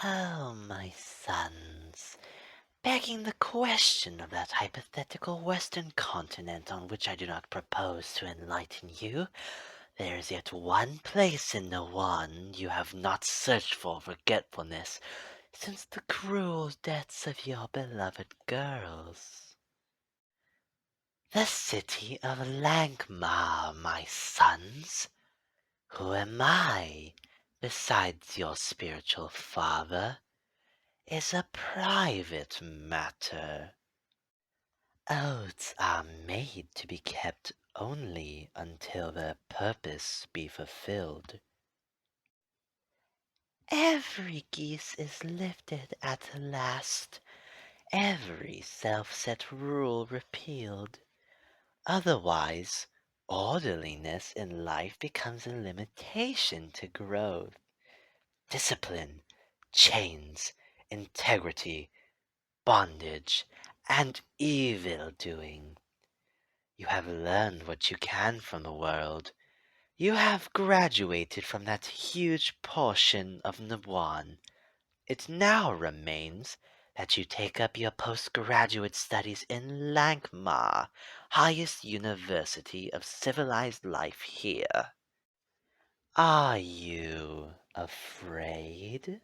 Oh, my sons, begging the question of that hypothetical western continent on which I do not propose to enlighten you, there is yet one place in the one you have not searched for forgetfulness since the cruel deaths of your beloved girls. The city of Langmar, my sons. Who am I, besides your spiritual father, is a private matter. Oaths are made to be kept only until their purpose be fulfilled. Every geese is lifted at last, every self-set rule repealed. Otherwise, orderliness in life becomes a limitation to growth. Discipline, chains, integrity, bondage, and evil doing. You have learned what you can from the world. You have graduated from that huge portion of Nabwan. It now remains that you take up your postgraduate studies in Langmar, highest university of civilized life here. Are you afraid?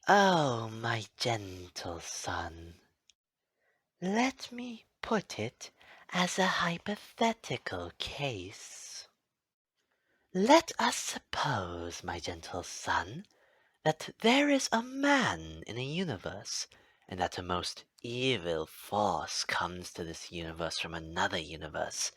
Oh, my gentle son, let me put it as a hypothetical case. Let us suppose, my gentle son, that there is a man in a universe, and that a most evil force comes to this universe from another universe,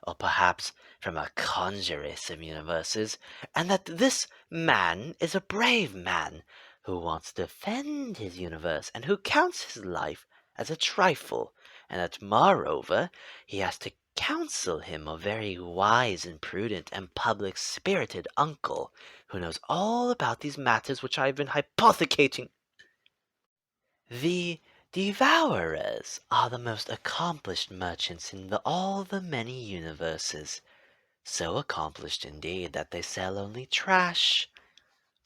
or perhaps from a conjuress of universes, and that this man is a brave man who wants to defend his universe and who counts his life as a trifle, and that moreover he has to counsel him a very wise and prudent and public-spirited uncle who knows all about these matters which I have been hypothecating. The Devourers are the most accomplished merchants in all the many universes, so accomplished indeed that they sell only trash.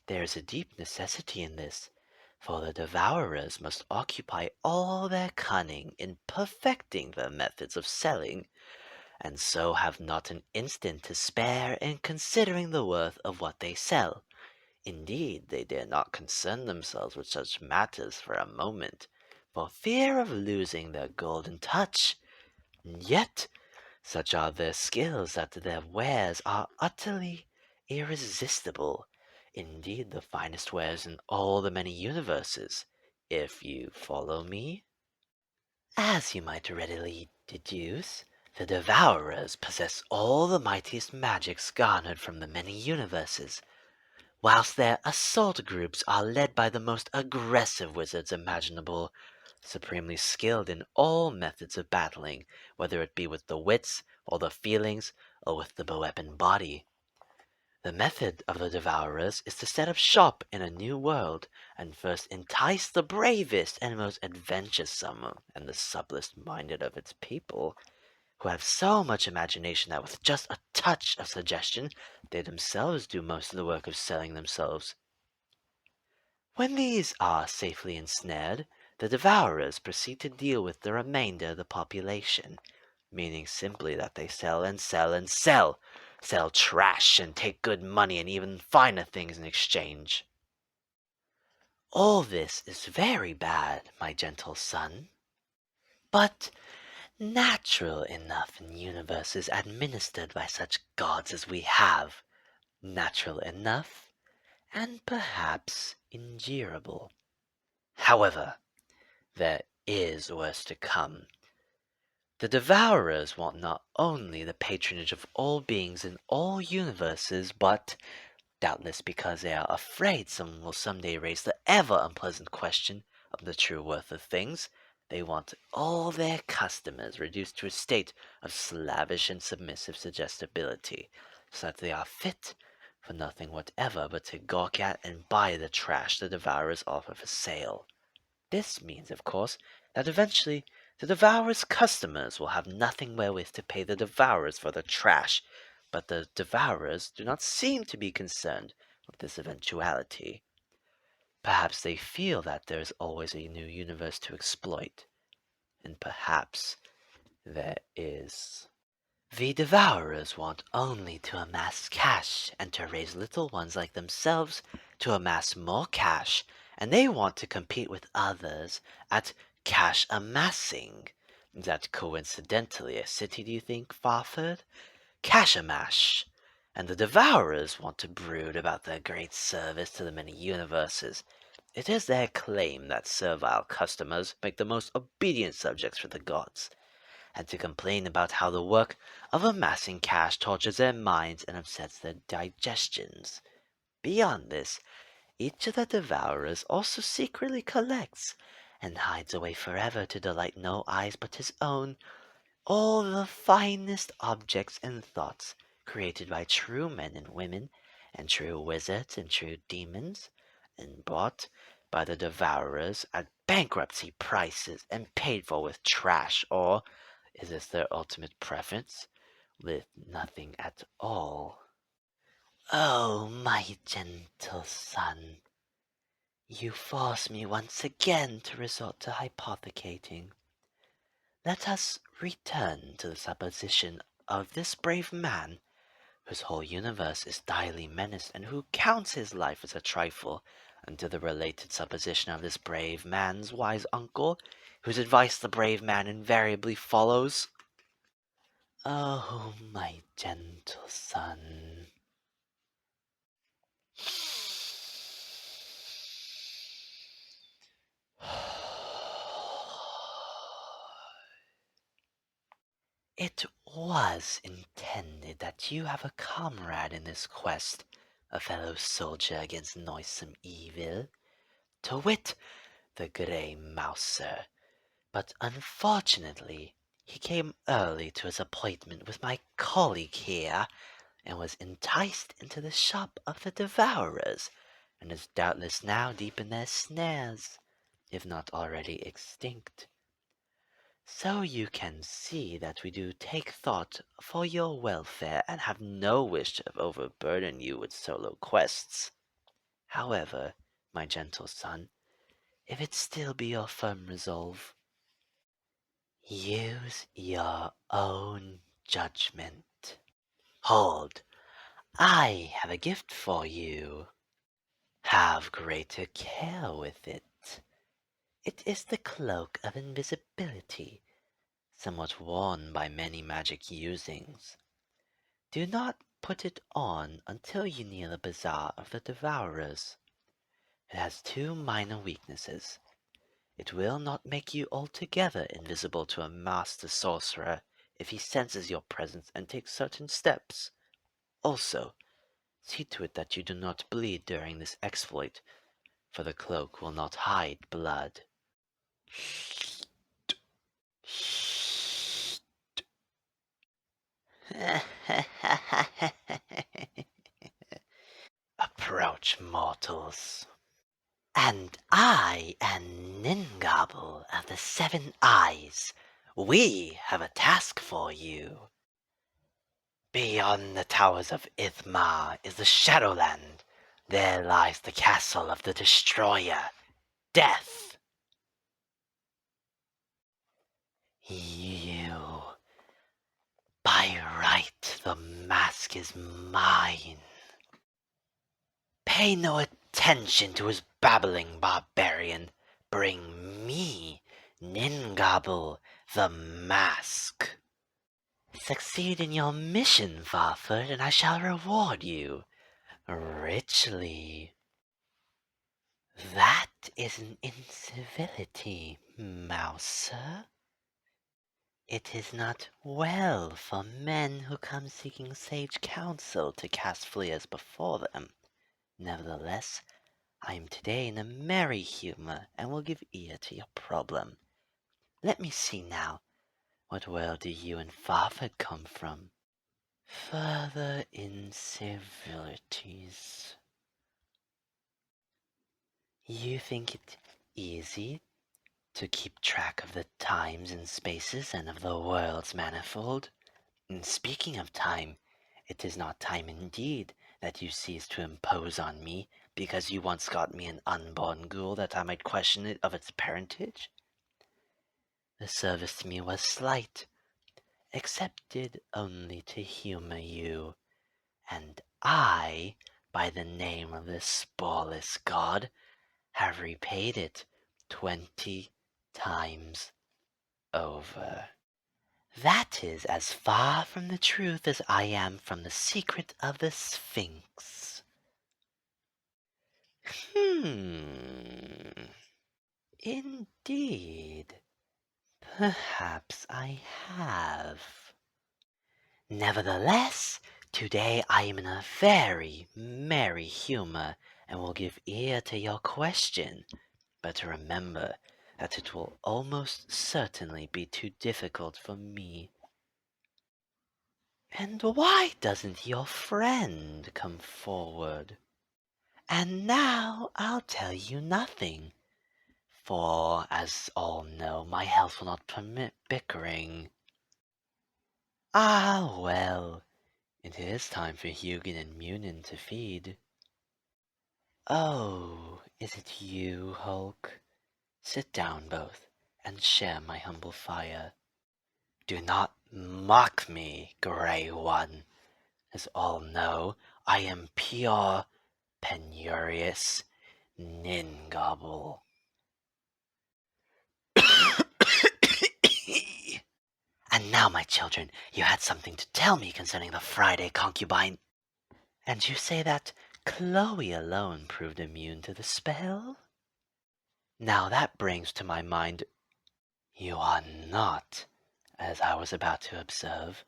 There is a deep necessity in this, for the Devourers must occupy all their cunning in perfecting their methods of selling, and so have not an instant to spare in considering the worth of what they sell. Indeed, they dare not concern themselves with such matters for a moment, for fear of losing their golden touch. And yet, such are their skills that their wares are utterly irresistible. Indeed, the finest wares in all the many universes, if you follow me. As you might readily deduce, the Devourers possess all the mightiest magics garnered from the many universes, whilst their assault groups are led by the most aggressive wizards imaginable, supremely skilled in all methods of battling, whether it be with the wits, or the feelings, or with the beweaponed body. The method of the Devourers is to set up shop in a new world, and first entice the bravest and most adventuresome and the subtlest minded of its people, who have so much imagination that with just a touch of suggestion they themselves do most of the work of selling themselves. When these are safely ensnared, the Devourers proceed to deal with the remainder of the population, meaning simply that they sell and sell and sell trash and take good money and even finer things in exchange. All this is very bad, my gentle son, but natural enough in universes administered by such gods as we have, natural enough, and perhaps endurable. However, there is worse to come. The Devourers want not only the patronage of all beings in all universes, but, doubtless because they are afraid someone will someday raise the ever unpleasant question of the true worth of things, they want all their customers reduced to a state of slavish and submissive suggestibility, so that they are fit for nothing whatever but to gawk at and buy the trash the Devourers offer for sale. This means, of course, that eventually the Devourer's customers will have nothing wherewith to pay the Devourers for their trash, but the Devourers do not seem to be concerned with this eventuality. Perhaps they feel that there's always a new universe to exploit, and perhaps there is. The Devourers want only to amass cash and to raise little ones like themselves to amass more cash, and they want to compete with others at cash amassing. Is that coincidentally a city, do you think, Farford? Cash-amash. And the Devourers want to brood about their great service to the many universes. It is their claim that servile customers make the most obedient subjects for the gods, and to complain about how the work of amassing cash tortures their minds and upsets their digestions. Beyond this, each of the Devourers also secretly collects, and hides away forever to delight no eyes but his own, all the finest objects and thoughts created by true men and women, and true wizards and true demons, and bought by the Devourers at bankruptcy prices and paid for with trash, or, is this their ultimate preference, with nothing at all. Oh, my gentle son, you force me once again to resort to hypothecating. Let us return to the supposition of this brave man, whose whole universe is direly menaced, and who counts his life as a trifle, and to the related supposition of this brave man's wise uncle, whose advice the brave man invariably follows. Oh, my gentle son. It was intended that you have a comrade in this quest, a fellow soldier against noisome evil, to wit, the Grey Mouser, but unfortunately he came early to his appointment with my colleague here, and was enticed into the shop of the Devourers, and is doubtless now deep in their snares, if not already extinct. So you can see that we do take thought for your welfare, and have no wish to overburden you with solo quests. However, my gentle son, if it still be your firm resolve, use your own judgment. Hold, I have a gift for you. Have greater care with it. It is the cloak of invisibility, somewhat worn by many magic usings. Do not put it on until you near the bazaar of the Devourers. It has two minor weaknesses. It will not make you altogether invisible to a master sorcerer if he senses your presence and takes certain steps. Also, see to it that you do not bleed during this exploit, for the cloak will not hide blood. Approach, mortals. And I am Ningauble of the 7 Eyes. We have a task for you. Beyond the towers of Ithmar is the Shadowland. There lies the castle of the Destroyer, Death. You, by right, the mask is mine. Pay no attention to his babbling, barbarian. Bring me Ningauble, the mask. Succeed in your mission, Farford, and I shall reward you richly. That is an incivility, Mouser. It is not well for men who come seeking sage counsel to cast fleers before them. Nevertheless, I am today in a merry humor, and will give ear to your problem. Let me see now, what world do you and Farford come from? Further incivilities. You think it easy to keep track of the times and spaces and of the world's manifold? And speaking of time, it is not time indeed that you cease to impose on me, because you once got me an unborn ghoul that I might question it of its parentage? The service to me was slight, accepted only to humor you, and I, by the name of the sporeless god, have repaid it 20 times over. That is as far from the truth as I am from the secret of the Sphinx. Indeed. Perhaps I have. Nevertheless, today I am in a very merry humor, and will give ear to your question. But remember that it will almost certainly be too difficult for me. And why doesn't your friend come forward? And now I'll tell you nothing, for, as all know, my health will not permit bickering. Ah, well, it is time for Hugin and Munin to feed. Oh, is it you, Hulk? Sit down, both, and share my humble fire. Do not mock me, Grey One. As all know, I am pure, penurious Ningauble. And now, my children, you had something to tell me concerning the Friday concubine. And you say that Chloe alone proved immune to the spell? Now that brings to my mind, you are not, as I was about to observe,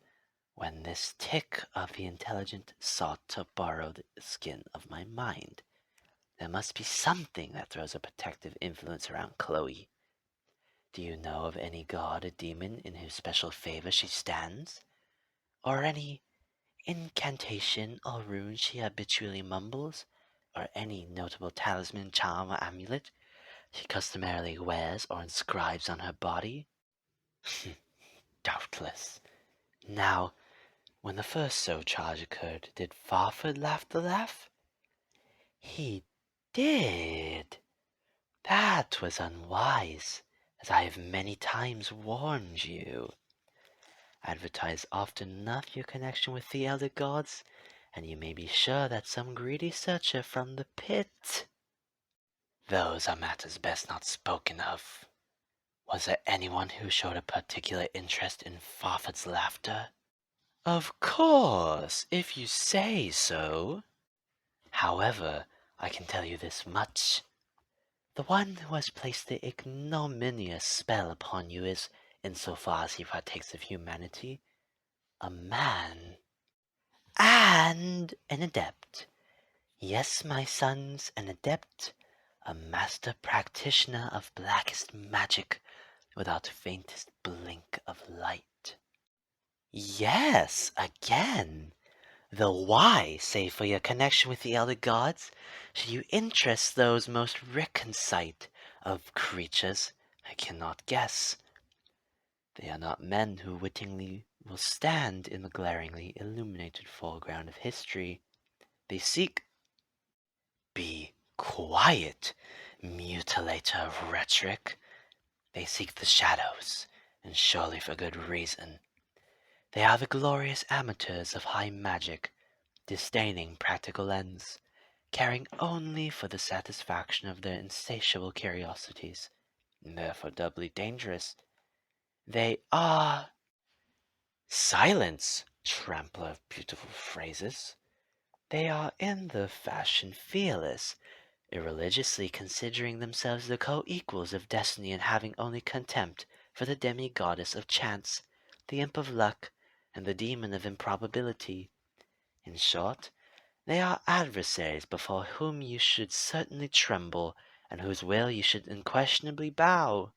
when this tick of the intelligent sought to borrow the skin of my mind. There must be something that throws a protective influence around Chloe. Do you know of any god or demon in whose special favor she stands? Or any incantation or rune she habitually mumbles? Or any notable talisman, charm, or amulet she customarily wears or inscribes on her body? Doubtless. Now, when the first so charge occurred, did Farford laugh the laugh? He did. That was unwise, as I have many times warned you. Advertise often enough your connection with the elder gods, and you may be sure that some greedy searcher from the pit. Those are matters best not spoken of. Was there anyone who showed a particular interest in Farford's laughter? Of course, if you say so. However, I can tell you this much. The one who has placed the ignominious spell upon you is, in so far as he partakes of humanity, a man. And an adept. Yes, my sons, an adept, a master practitioner of blackest magic, without faintest blink of light. Yes, again. Though why, save for your connection with the elder gods, should you interest those most recondite of creatures, I cannot guess. They are not men who wittingly will stand in the glaringly illuminated foreground of history. They seek... Be quiet, mutilator of rhetoric. They seek the shadows, and surely for good reason. They are the glorious amateurs of high magic, disdaining practical ends, caring only for the satisfaction of their insatiable curiosities, and therefore doubly dangerous. They are... Silence, trampler of beautiful phrases. They are in the fashion fearless, irreligiously considering themselves the co-equals of destiny and having only contempt for the demi-goddess of chance, the imp of luck, and the demon of improbability. In short, they are adversaries before whom you should certainly tremble, and whose will you should unquestionably bow.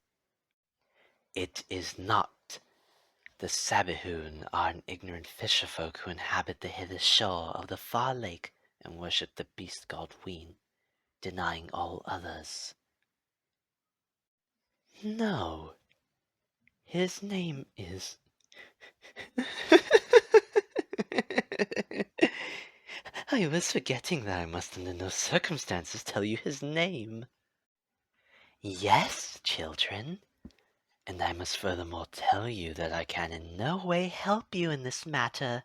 It is not. The Sabihoon are an ignorant fisher-folk who inhabit the hither shore of the far lake and worship the beast-god Ween, denying all others. No, his name is... I was forgetting that I must under no circumstances tell you his name. Yes, children, and I must furthermore tell you that I can in no way help you in this matter.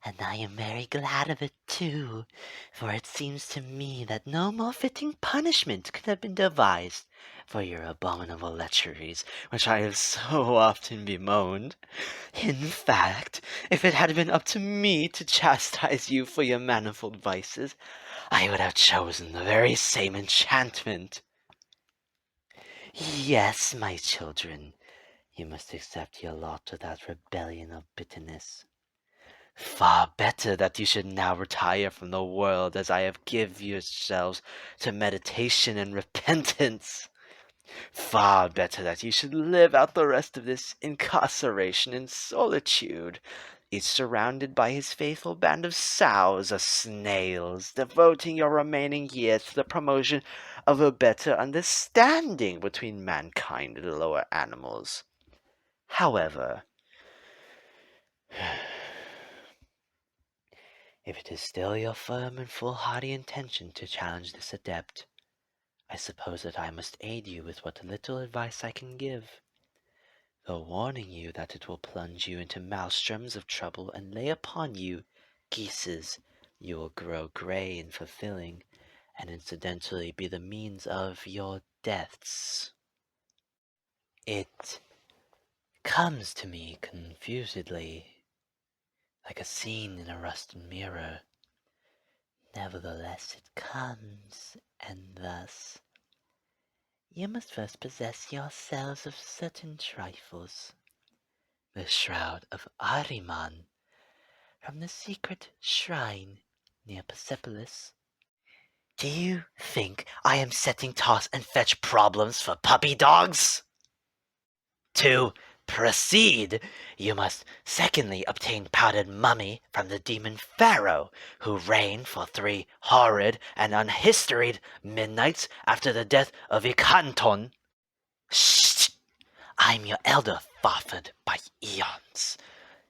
And I am very glad of it too, for it seems to me that no more fitting punishment could have been devised for your abominable lecheries, which I have so often bemoaned. In fact, if it had been up to me to chastise you for your manifold vices, I would have chosen the very same enchantment. Yes, my children, you must accept your lot without rebellion or bitterness. Far better that you should now retire from the world as I have give yourselves to meditation and repentance. Far better that you should live out the rest of this incarceration in solitude, each surrounded by his faithful band of sows or snails, devoting your remaining years to the promotion of a better understanding between mankind and the lower animals. However, if it is still your firm and foolhardy intention to challenge this adept, I suppose that I must aid you with what little advice I can give, though warning you that it will plunge you into maelstroms of trouble and lay upon you geeses you will grow grey in fulfilling, and incidentally be the means of your deaths. It comes to me confusedly, like a scene in a rusted mirror. Nevertheless it comes, and thus you must first possess yourselves of certain trifles. The shroud of Ahriman from the secret shrine near Persepolis. Do you think I am setting toss and fetch problems for puppy dogs? To proceed, you must secondly obtain powdered mummy from the demon Pharaoh, who reigned for 3 horrid and unhistoried midnights after the death of Ikhanton. Shh! I'm your elder, fathered by eons.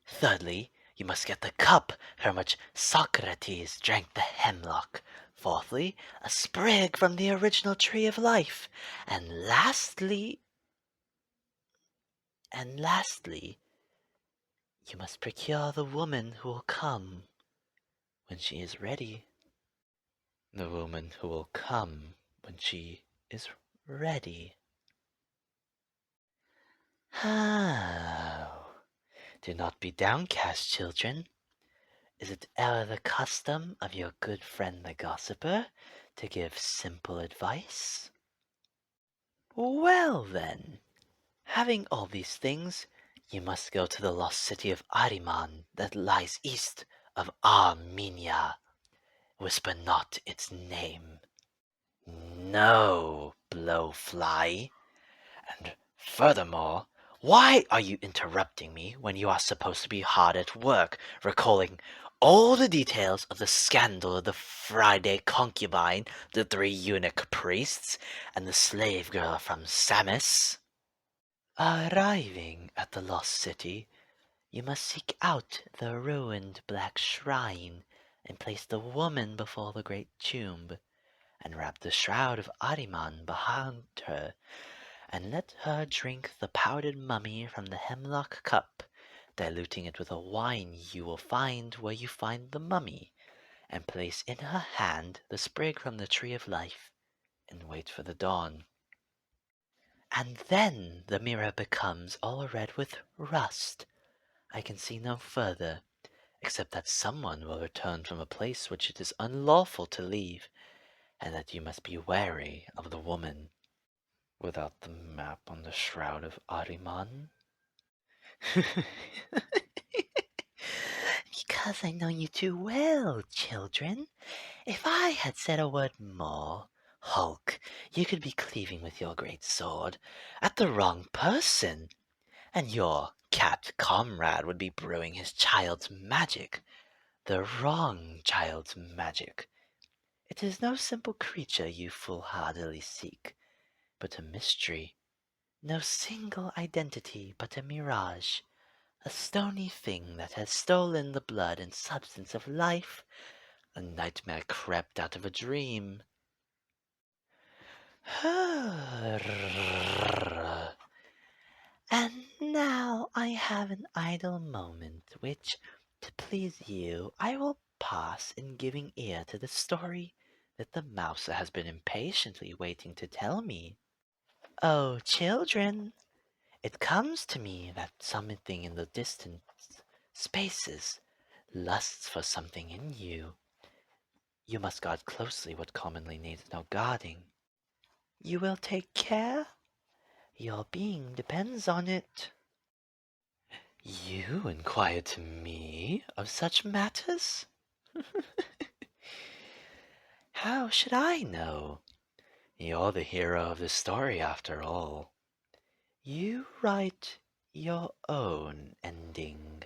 Thirdly, you must get the cup from which Socrates drank the hemlock. Fourthly, a sprig from the original tree of life. And lastly, you must procure the woman who will come when she is ready. The woman who will come when she is ready. Oh, do not be downcast, children. Is it ever the custom of your good friend the gossiper to give simple advice? Well then, having all these things, you must go to the lost city of Ahriman that lies east of Armenia. Whisper not its name. No, blowfly. And furthermore, why are you interrupting me when you are supposed to be hard at work, recalling all the details of the scandal of the Friday concubine, the 3 eunuch priests, and the slave girl from Samis? Arriving at the lost city, you must seek out the ruined black shrine and place the woman before the great tomb, and wrap the shroud of Ahriman behind her, and let her drink the powdered mummy from the hemlock cup, diluting it with a wine you will find where you find the mummy, and place in her hand the sprig from the tree of life, and wait for the dawn. And then the mirror becomes all red with rust. I can see no further, except that someone will return from a place which it is unlawful to leave, and that you must be wary of the woman. Without the map on the shroud of Ahriman? Because I know you too well, children. If I had said a word more, Hulk, you could be cleaving with your great sword at the wrong person, and your cat comrade would be brewing his child's magic, the wrong child's magic. It is no simple creature you foolhardily seek, but a mystery, no single identity but a mirage, a stony thing that has stolen the blood and substance of life, A nightmare crept out of a dream. And now I have an idle moment, which, to please you, I will pass in giving ear to the story that the mouse has been impatiently waiting to tell me. Oh, children, it comes to me that something in the distant spaces lusts for something in you. You must guard closely what commonly needs no guarding. You will take care? Your being depends on it. You inquire to me of such matters? How should I know? You're the hero of the story, after all. You write your own ending.